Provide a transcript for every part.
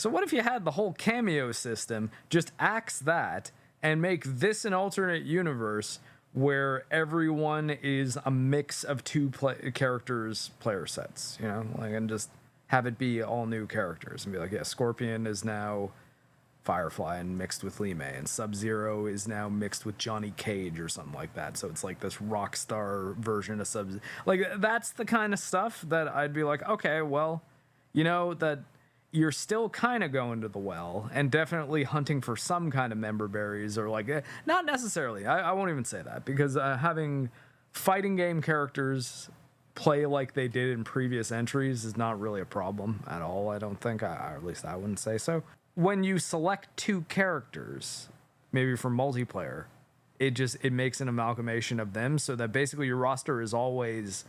So what if you had the whole cameo system, just axe that, and make this an alternate universe where everyone is a mix of two characters player sets, you know, like, and just have it be all new characters and be like, yeah, Scorpion is now Firefly and mixed with Lee May, and Sub-Zero is now mixed with Johnny Cage or something like that. So it's like this rock star version of Sub-Zero. Like, that's the kind of stuff that I'd be like, okay, well, you know, that you're still kind of going to the well and definitely hunting for some kind of member berries, or like, not necessarily. I won't even say that, because having fighting game characters play like they did in previous entries is not really a problem at all, I don't think. Or at least I wouldn't say so. When you select two characters, maybe for multiplayer, it makes an amalgamation of them, so that basically your roster is always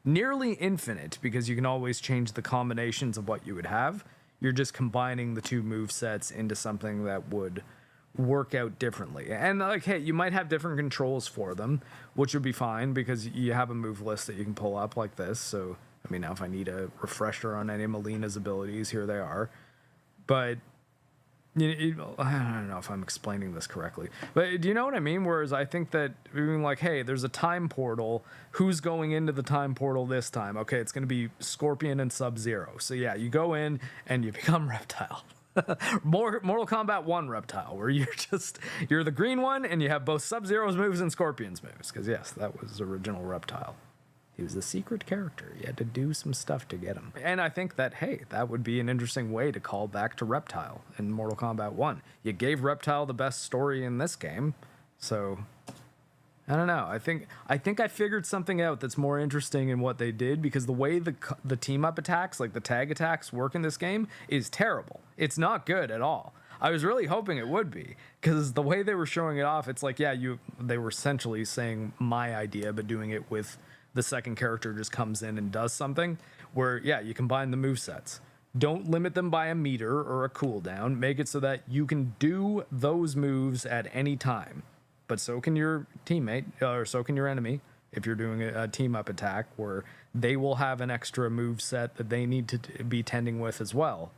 nearly infinite, because you can always change the combinations of what you would have. You're just combining the two move sets into something that would work out differently. And like, hey, you might have different controls for them, which would be fine, because you have a move list that you can pull up like this. So, I mean, now if I need a refresher on any of Melina's abilities, here they are. But I don't know if I'm explaining this correctly, but do you know what I mean? Whereas I think that being like, hey, there's a time portal. Who's going into the time portal this time? Okay, it's going to be Scorpion and Sub-Zero. So yeah, you go in and you become Reptile. Mortal Kombat 1 Reptile, where you're the green one and you have both Sub-Zero's moves and Scorpion's moves. Because yes, that was original Reptile. He was a secret character. You had to do some stuff to get him. And I think that, hey, that would be an interesting way to call back to Reptile in Mortal Kombat 1. You gave Reptile the best story in this game, so I don't know. I think I figured something out that's more interesting in what they did, because the way the team-up attacks, like the tag attacks, work in this game is terrible. It's not good at all. I was really hoping it would be, because the way they were showing it off, it's like, yeah, they were essentially saying my idea, but doing it with the second character just comes in and does something, where, yeah, you combine the movesets. Don't limit them by a meter or a cooldown. Make it so that you can do those moves at any time. But so can your teammate, or so can your enemy, if you're doing a team-up attack, where they will have an extra move set that they need to be tending with as well.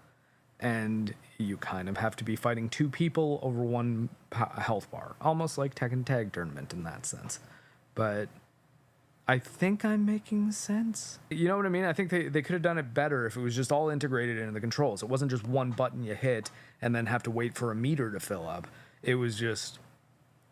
And you kind of have to be fighting two people over one health bar. Almost like Tekken Tag Tournament in that sense. But I think I'm making sense. You know what I mean? I think they could have done it better if it was just all integrated into the controls. It wasn't just one button you hit and then have to wait for a meter to fill up. It was just,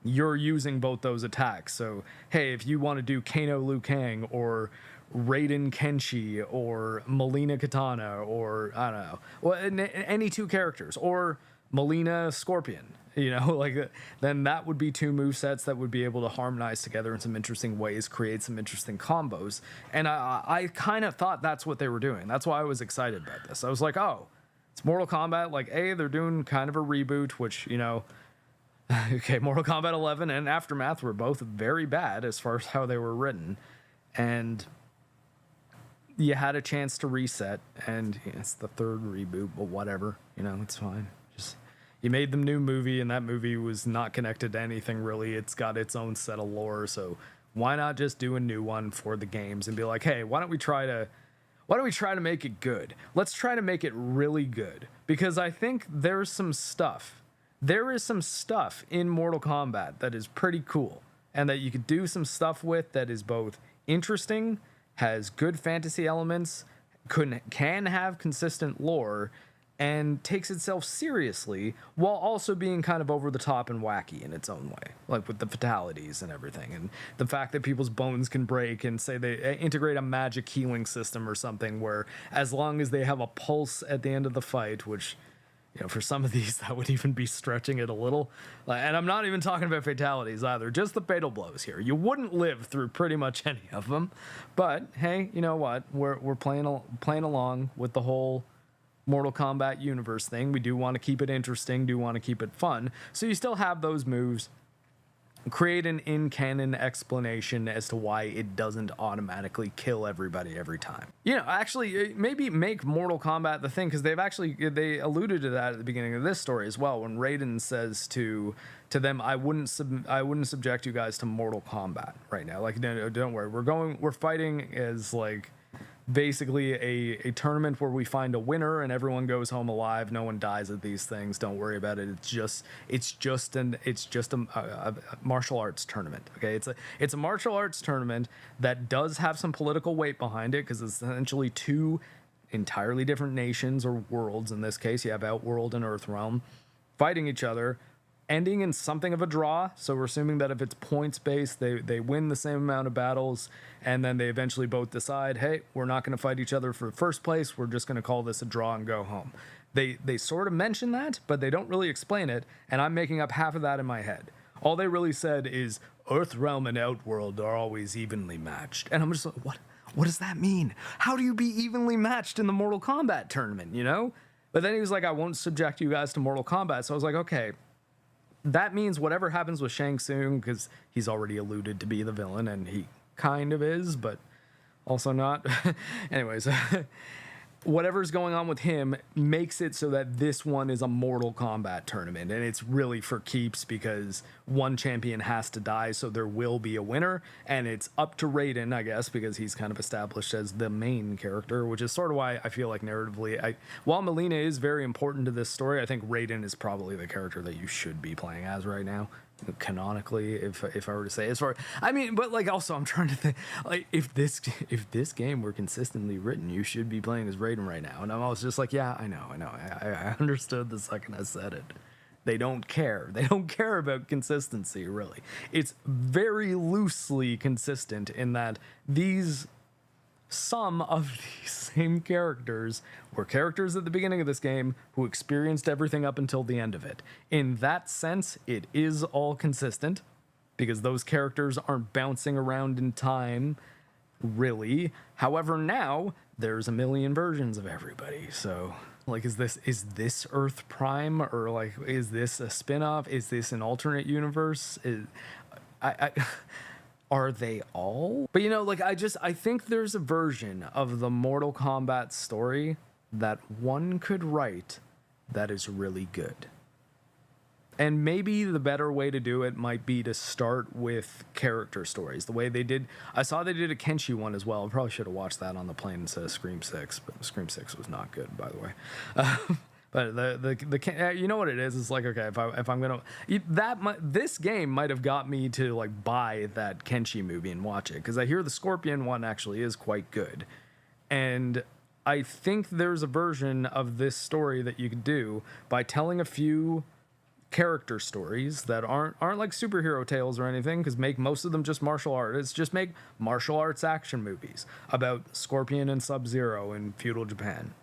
you're using both those attacks. So, hey, if you want to do Kano Liu Kang or Raiden Kenshi or Melina Katana, or I don't know, well, any two characters, or Melina Scorpion, you know, like, then that would be two movesets that would be able to harmonize together in some interesting ways, create some interesting combos. And I kind of thought that's what they were doing. That's why I was excited about this. I was like, oh, it's Mortal Kombat. Like, they're doing kind of a reboot, which, you know, okay, Mortal Kombat 11 and Aftermath were both very bad as far as how they were written. And you had a chance to reset, and it's the third reboot, but whatever, you know, it's fine. Just, you made the new movie, and that movie was not connected to anything really. It's got its own set of lore, so why not just do a new one for the games and be like, hey, why don't we try to make it good? Let's try to make it really good, because I think there is some stuff in Mortal Kombat that is pretty cool, and that you could do some stuff with that is both interesting, has good fantasy elements, can have consistent lore, and takes itself seriously while also being kind of over the top and wacky in its own way, like with the fatalities and everything, and the fact that people's bones can break, and say they integrate a magic healing system or something where as long as they have a pulse at the end of the fight, which, you know, for some of these, that would even be stretching it a little. And I'm not even talking about fatalities either, just the fatal blows here. You wouldn't live through pretty much any of them. But, hey, you know what? We're playing along with the whole Mortal Kombat universe thing. We do want to keep it interesting, do want to keep it fun. So you still have those moves. Create an in-canon explanation as to why it doesn't automatically kill everybody every time. You know, actually, maybe make Mortal Kombat the thing, because they alluded to that at the beginning of this story as well, when Raiden says to them, I wouldn't subject you guys to Mortal Kombat right now. Like, no, don't worry, we're fighting as like basically a tournament where we find a winner and everyone goes home alive. No one dies at these things. Don't worry about it. It's just a martial arts tournament. Okay, it's a martial arts tournament that does have some political weight behind it, because it's essentially two entirely different nations, or worlds in this case. You have Outworld and Earthrealm fighting each other, ending in something of a draw. So we're assuming that if it's points based, they win the same amount of battles, and then they eventually both decide, hey, we're not going to fight each other for first place, we're just going to call this a draw and go home. They sort of mention that, but they don't really explain it, and I'm making up half of that in my head. All they really said is Earthrealm and Outworld are always evenly matched, and I'm just like, what does that mean? How do you be evenly matched in the Mortal Kombat tournament, you know? But then he was like, I won't subject you guys to Mortal Kombat. So I was like, okay, that means whatever happens with Shang Tsung, because he's already alluded to be the villain, and he kind of is, but also not. Anyways, whatever's going on with him makes it so that this one is a Mortal Kombat tournament, and it's really for keeps, because one champion has to die, so there will be a winner, and it's up to Raiden, I guess, because he's kind of established as the main character, which is sort of why I feel like narratively, while Melina is very important to this story, I think Raiden is probably the character that you should be playing as right now, canonically, if I were to say. As far, I mean, but like, also I'm trying to think, like, if this game were consistently written, you should be playing as Raiden right now. And I was just like, yeah, I know, I understood the second I said it. They don't care about consistency, really. It's very loosely consistent in that some of these same characters were characters at the beginning of this game who experienced everything up until the end of it. In that sense, it is all consistent, because those characters aren't bouncing around in time, really. However, now there's a million versions of everybody, so like, is this Earth Prime, or like, is this a spin-off? Is this an alternate universe? Are they all? But, you know, like, I think there's a version of the Mortal Kombat story that one could write that is really good. And maybe the better way to do it might be to start with character stories, the way they did. I saw they did a Kenshi one as well. I probably should have watched that on the plane instead of Scream 6, but Scream 6 was not good, by the way. But the you know what it is? It's like, okay, if I'm gonna, this game might have got me to like buy that Kenshi movie and watch it, because I hear the Scorpion one actually is quite good, and I think there's a version of this story that you could do by telling a few character stories that aren't like superhero tales or anything, because make most of them just martial arts. Just make martial arts action movies about Scorpion and Sub-Zero in feudal Japan.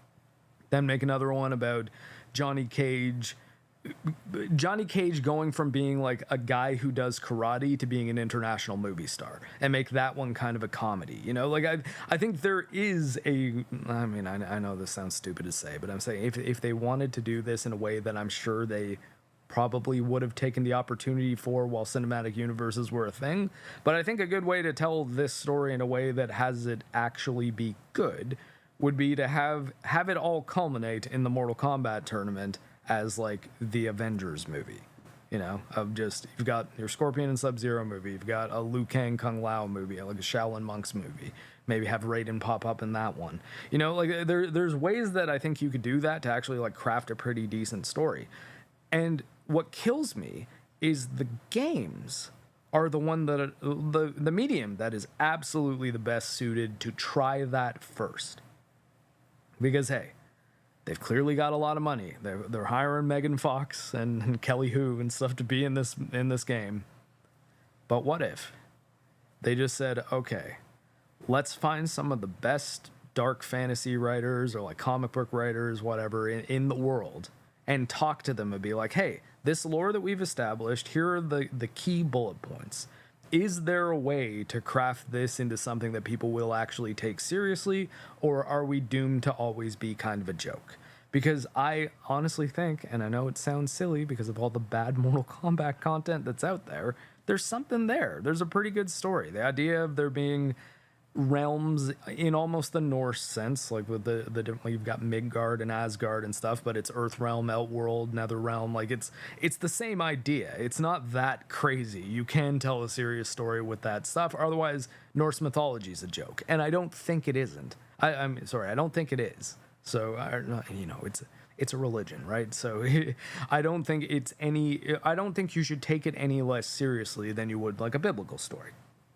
Then make another one about Johnny Cage going from being like a guy who does karate to being an international movie star, and make that one kind of a comedy. You know, like, I think there is a, I mean, I know this sounds stupid to say, but I'm saying if they wanted to do this in a way that I'm sure they probably would have taken the opportunity for while cinematic universes were a thing. But I think a good way to tell this story in a way that has it actually be good would be to have it all culminate in the Mortal Kombat tournament as like the Avengers movie, you know, of just, you've got your Scorpion and Sub-Zero movie, you've got a Liu Kang Kung Lao movie, like a Shaolin Monks movie, maybe have Raiden pop up in that one, you know, like there's ways that I think you could do that to actually like craft a pretty decent story. And what kills me is the games are the one that the medium that is absolutely the best suited to try that first. Because, hey, they've clearly got a lot of money. They're hiring Megan Fox and Kelly Hu and stuff to be in this game. But what if they just said, okay, let's find some of the best dark fantasy writers or like comic book writers, whatever, in the world, and talk to them and be like, hey, this lore that we've established, here are the key bullet points. Is there a way to craft this into something that people will actually take seriously, or are we doomed to always be kind of a joke? Because I honestly think, and I know it sounds silly because of all the bad Mortal Kombat content that's out there, there's something there. There's a pretty good story. The idea of there being realms in almost the Norse sense, like with the different, like you've got Midgard and Asgard and stuff, but it's Earth realm, Outworld, Nether realm. Like it's the same idea. It's not that crazy. You can tell a serious story with that stuff. Otherwise, Norse mythology is a joke, and I don't think it isn't. I'm sorry, I don't think it is. So it's a religion, right? So I don't think you should take it any less seriously than you would like a biblical story.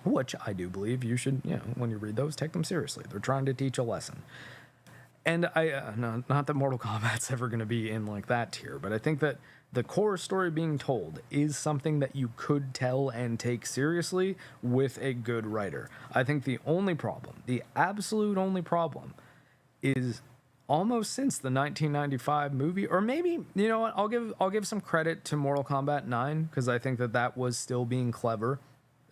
Which I do believe you should, when you read those, take them seriously. They're trying to teach a lesson. And not that Mortal Kombat's ever going to be in like that tier, but I think that the core story being told is something that you could tell and take seriously with a good writer. I think the absolute only problem is almost since the 1995 movie, or maybe, you know what, I'll give some credit to Mortal Kombat 9, because I think that was still being clever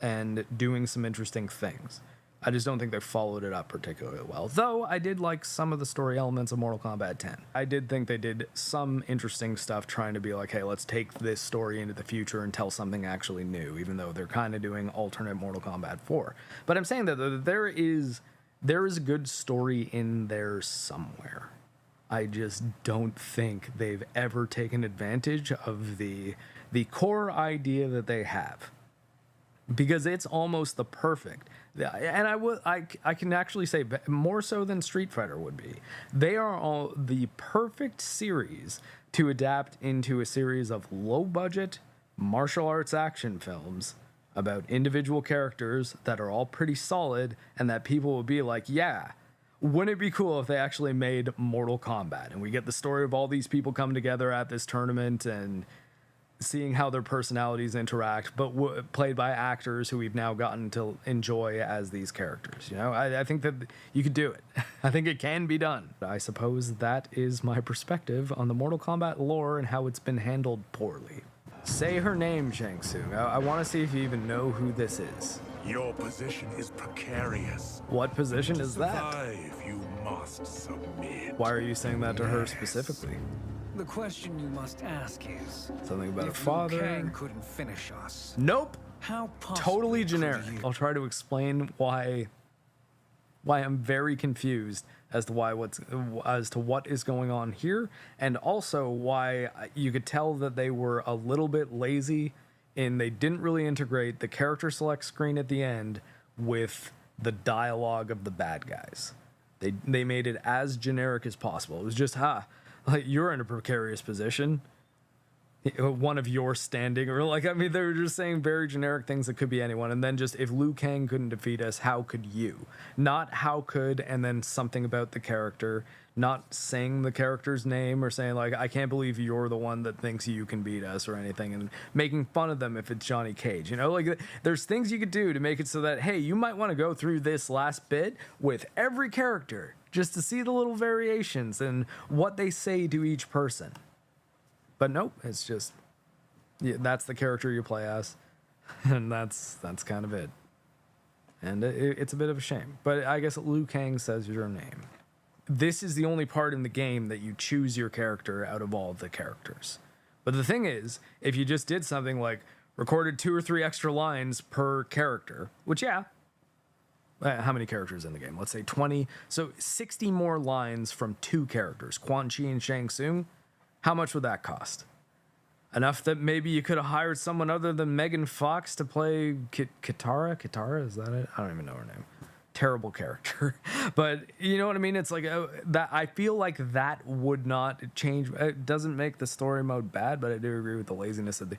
and doing some interesting things. I just don't think they followed it up particularly well. Though I did like some of the story elements of Mortal Kombat 10. I did think they did some interesting stuff trying to be like, hey, let's take this story into the future and tell something actually new, even though they're kind of doing alternate Mortal Kombat 4. But I'm saying that there is a good story in there somewhere. I just don't think they've ever taken advantage of the core idea that they have. Because it's almost the perfect, and I can actually say more so than Street Fighter would be. They are all the perfect series to adapt into a series of low budget martial arts action films about individual characters that are all pretty solid, and that people will be like, yeah, wouldn't it be cool if they actually made Mortal Kombat and we get the story of all these people coming together at this tournament and seeing how their personalities interact, but played by actors who we've now gotten to enjoy as these characters. I think that you could do it. I think it can be done. I suppose that is my perspective on the Mortal Kombat lore and how it's been handled poorly. Say her name, Shang Tsung. I want to see if you even know who this is. Your position is precarious. What position is that? Survive, you must submit. Why are you saying that to her specifically? The question you must ask is something about her if father. Liu Kang couldn't finish us. Nope. How totally generic. I'll try to explain why I'm very confused as to what is going on here, and also why you could tell that they were a little bit lazy in they didn't really integrate the character select screen at the end with the dialogue of the bad guys. They made it as generic as possible. It was just like, you're in a precarious position. One of your standing, or they were just saying very generic things that could be anyone. And then just, if Liu Kang couldn't defeat us, how could you? Not how could, and then something about the character, not saying the character's name or saying I can't believe you're the one that thinks you can beat us or anything, and making fun of them if it's Johnny Cage. There's things you could do to make it so that, hey, you might want to go through this last bit with every character just to see the little variations and what they say to each person. But nope, it's just, that's the character you play as, and that's kind of it. And it's a bit of a shame. But I guess Liu Kang says your name. This is the only part in the game that you choose your character out of all of the characters. But the thing is, if you just did something like recorded 2 or 3 extra lines per character, which, how many characters in the game? Let's say 20. So 60 more lines from 2 characters, Quan Chi and Shang Tsung. How much would that cost? Enough that maybe you could have hired someone other than Megan Fox to play Katara? Katara, is that it? I don't even know her name. Terrible character. But you know what I mean? It's like that. I feel like that would not change. It doesn't make the story mode bad, but I do agree with the laziness of the...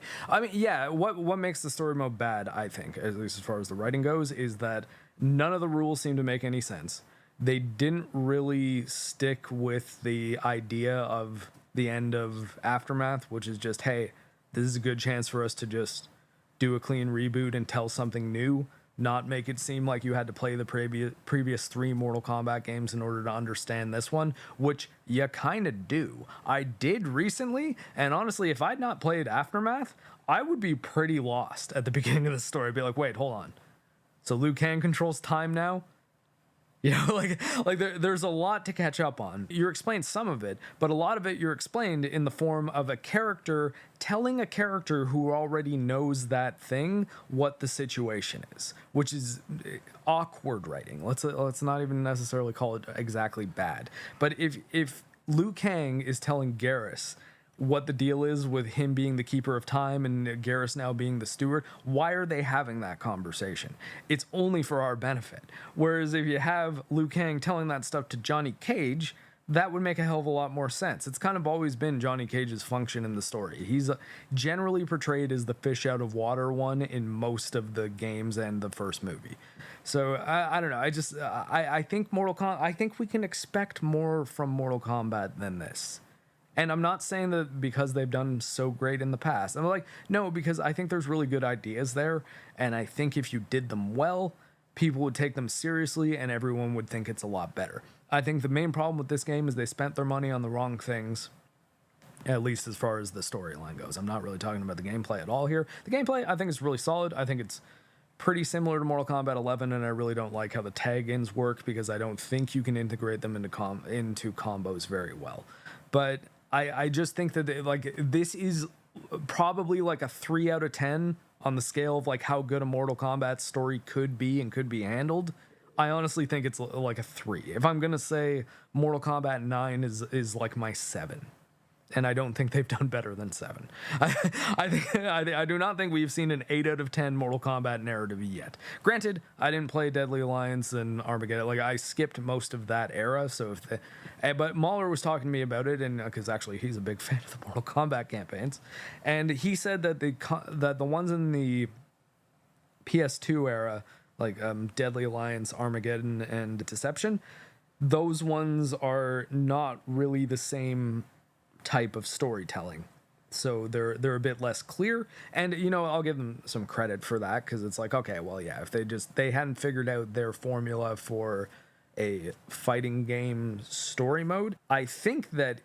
what makes the story mode bad, I think, at least as far as the writing goes, is that none of the rules seem to make any sense. They didn't really stick with the idea of the end of Aftermath, which is just, hey, this is a good chance for us to just do a clean reboot and tell something new, not make it seem like you had to play the previous 3 Mortal Kombat games in order to understand this one, which you kind of do. I did recently, and honestly, if I'd not played Aftermath, I would be pretty lost at the beginning of the story. I'd be like, wait, hold on. So Liu Kang controls time now? You know, there's a lot to catch up on. You're explained some of it, but a lot of it you're explained in the form of a character telling a character who already knows that thing what the situation is, which is awkward writing. Let's not even necessarily call it exactly bad. But if Liu Kang is telling Garrus what the deal is with him being the keeper of time and Garrus now being the steward, why are they having that conversation? It's only for our benefit. Whereas if you have Liu Kang telling that stuff to Johnny Cage, that would make a hell of a lot more sense. It's kind of always been Johnny Cage's function in the story. He's generally portrayed as the fish out of water one in most of the games and the first movie. So I don't know. I think I think we can expect more from Mortal Kombat than this. And I'm not saying that because they've done so great in the past. I'm like, no, because I think there's really good ideas there. And I think if you did them well, people would take them seriously and everyone would think it's a lot better. I think the main problem with this game is they spent their money on the wrong things, at least as far as the storyline goes. I'm not really talking about the gameplay at all here. The gameplay, I think, is really solid. I think it's pretty similar to Mortal Kombat 11, and I really don't like how the tag-ins work because I don't think you can integrate them into combos very well. But I just think that this is probably like a 3 out of 10 on the scale of like how good a Mortal Kombat story could be and could be handled. I honestly think it's like a 3. If I'm gonna say Mortal Kombat 9 is like my 7, and I don't think they've done better than 7. I do not think we've seen an 8 out of 10 Mortal Kombat narrative yet. Granted, I didn't play Deadly Alliance and Armageddon. Like, I skipped most of that era. So but Mahler was talking to me about it, and because actually he's a big fan of the Mortal Kombat campaigns, and he said that the ones in the PS2 era, like Deadly Alliance, Armageddon, and Deception, those ones are not really the same type of storytelling, so they're a bit less clear. And you know, I'll give them some credit for that, because it's like, okay, well, yeah, if they hadn't figured out their formula for a fighting game story mode, I think that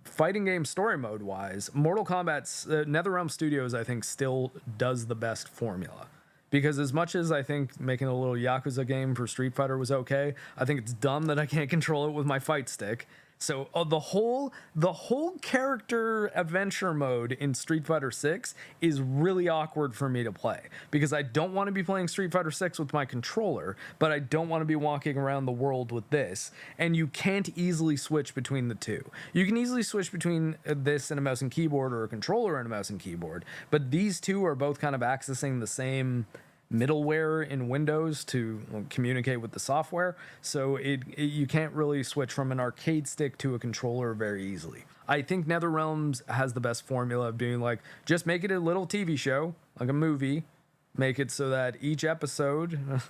fighting game story mode wise, Mortal Kombat's NetherRealm Studios, I think, still does the best formula. Because as much as I think making a little Yakuza game for Street Fighter was okay, I think it's dumb that I can't control it with my fight stick. So the whole character adventure mode in Street Fighter 6 is really awkward for me to play, because I don't want to be playing Street Fighter 6 with my controller, but I don't want to be walking around the world with this, and you can't easily switch between the two. You can easily switch between this and a mouse and keyboard, or a controller and a mouse and keyboard, but these two are both kind of accessing the same middleware in Windows to communicate with the software, so you can't really switch from an arcade stick to a controller very easily. I think NetherRealms has the best formula of being like, just make it a little TV show, like a movie. Make it so that each episode,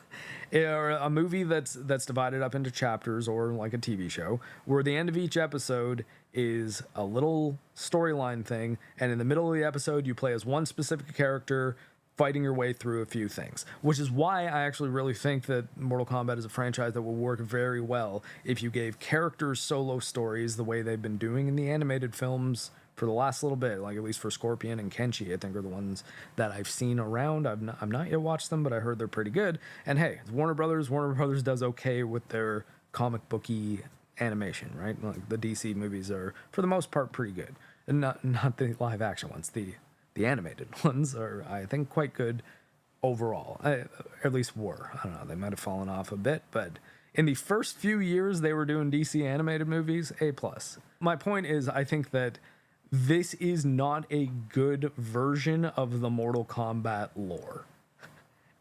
or a movie that's divided up into chapters, or like a TV show, where the end of each episode is a little storyline thing, and in the middle of the episode you play as one specific character, fighting your way through a few things, which is why I actually really think that Mortal Kombat is a franchise that will work very well if you gave characters solo stories the way they've been doing in the animated films for the last little bit, like at least for Scorpion and Kenshi, I think are the ones that I've seen around. I've not yet watched them, but I heard they're pretty good. And hey, it's Warner Brothers. Warner Brothers does okay with their comic booky animation, right? Like the DC movies are, for the most part, pretty good. And not the live action ones. The animated ones are, I think, quite good overall. At least were. I don't know. They might have fallen off a bit, but in the first few years they were doing DC animated movies, A+. My point is, I think that this is not a good version of the Mortal Kombat lore.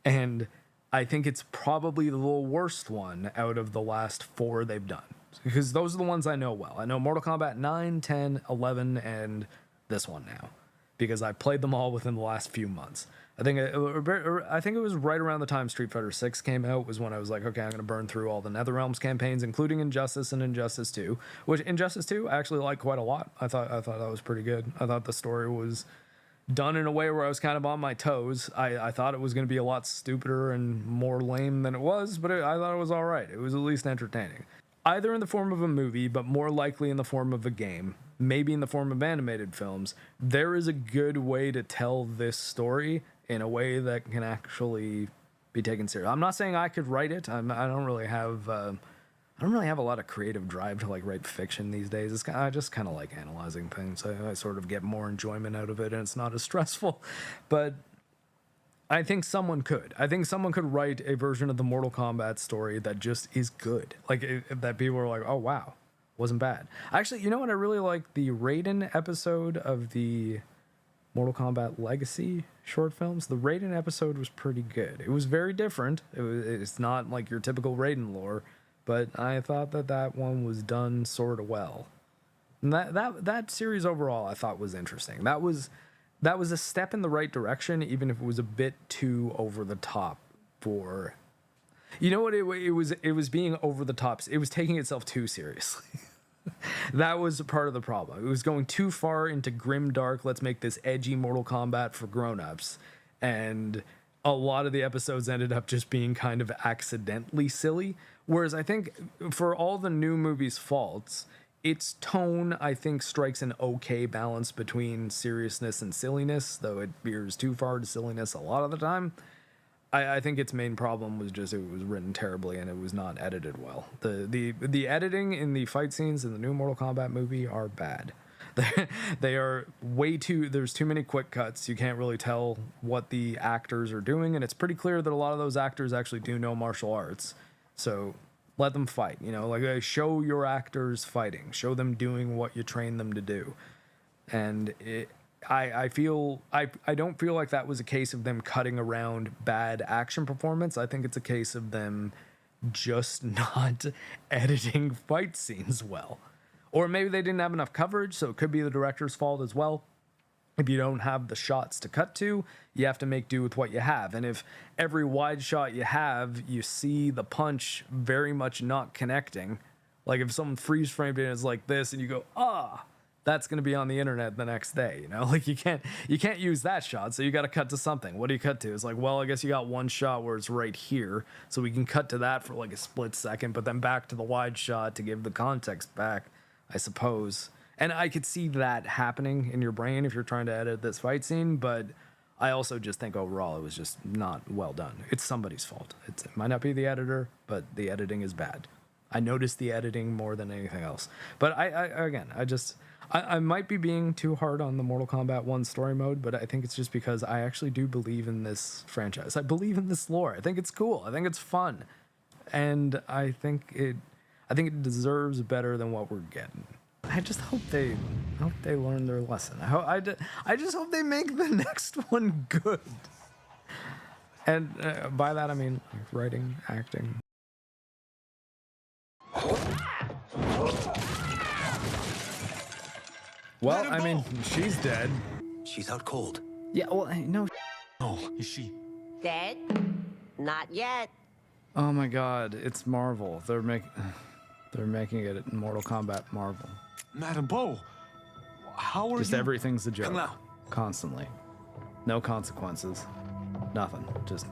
And I think it's probably the worst one out of the last 4 they've done. Because those are the ones I know well. I know Mortal Kombat 9, 10, 11, and this one now, because I played them all within the last few months. I think it was right around the time Street Fighter 6 came out was when I was like, okay, I'm going to burn through all the NetherRealms campaigns, including Injustice and Injustice 2, which Injustice 2 I actually liked quite a lot. I thought that was pretty good. I thought the story was done in a way where I was kind of on my toes. I thought it was going to be a lot stupider and more lame than it was, but I thought it was all right. It was at least entertaining. Either in the form of a movie, but more likely in the form of a game, maybe in the form of animated films, there is a good way to tell this story in a way that can actually be taken seriously. I'm not saying I could write it. I don't really have I don't really have a lot of creative drive to like write fiction these days. I just kind of like analyzing things. I sort of get more enjoyment out of it, and it's not as stressful. But I think someone could. I think someone could write a version of the Mortal Kombat story that just is good. Like that people are like, oh wow, wasn't bad. Actually, you know what? I really like the Raiden episode of the Mortal Kombat Legacy short films. The Raiden episode was pretty good. It was very different. It's not like your typical Raiden lore, but I thought that one was done sort of well. And that series overall I thought was interesting. That was a step in the right direction, even if it was a bit too over the top for, you know what, it was being over the top. It was taking itself too seriously. That was part of the problem. It was going too far into grim dark. Let's make this edgy Mortal Kombat for grown-ups. And a lot of the episodes ended up just being kind of accidentally silly. Whereas I think for all the new movie's faults, its tone, I think, strikes an okay balance between seriousness and silliness, though it veers too far to silliness a lot of the time. I think its main problem was just it was written terribly and it was not edited well. The editing in the fight scenes in the new Mortal Kombat movie are bad. They are way too, there's too many quick cuts. You can't really tell what the actors are doing, and it's pretty clear that a lot of those actors actually do know martial arts. So let them fight, you know, like show your actors fighting, show them doing what you train them to do. And I don't feel like that was a case of them cutting around bad action performance. I think it's a case of them just not editing fight scenes well. Or maybe they didn't have enough coverage, so it could be the director's fault as well. If you don't have the shots to cut to, you have to make do with what you have. And if every wide shot you have, you see the punch very much not connecting, like if someone freeze framed it and it's like this and you go, that's going to be on the internet the next day, you know? Like you can't use that shot, so you got to cut to something. What do you cut to? It's like, well, I guess you got one shot where it's right here, so we can cut to that for like a split second, but then back to the wide shot to give the context back, I suppose. And I could see that happening in your brain if you're trying to edit this fight scene, but I also just think overall it was just not well done. It's somebody's fault. It might not be the editor, but the editing is bad. I noticed the editing more than anything else. But I might be being too hard on the Mortal Kombat 1 story mode, but I think it's just because I actually do believe in this franchise. I believe in this lore. I think it's cool. I think it's fun. And I think it deserves better than what we're getting. I just hope they learn their lesson. I just hope they make the next one good. And by that I mean writing, acting. Well, I mean, she's dead. She's out cold. Yeah, well, no. Oh, is she? Dead? Not yet. Oh my God, it's Marvel. They're making it Mortal Kombat Marvel. Madam Bo, how are Just you? everything's a joke. Come now. Constantly. No consequences. Nothing. Just.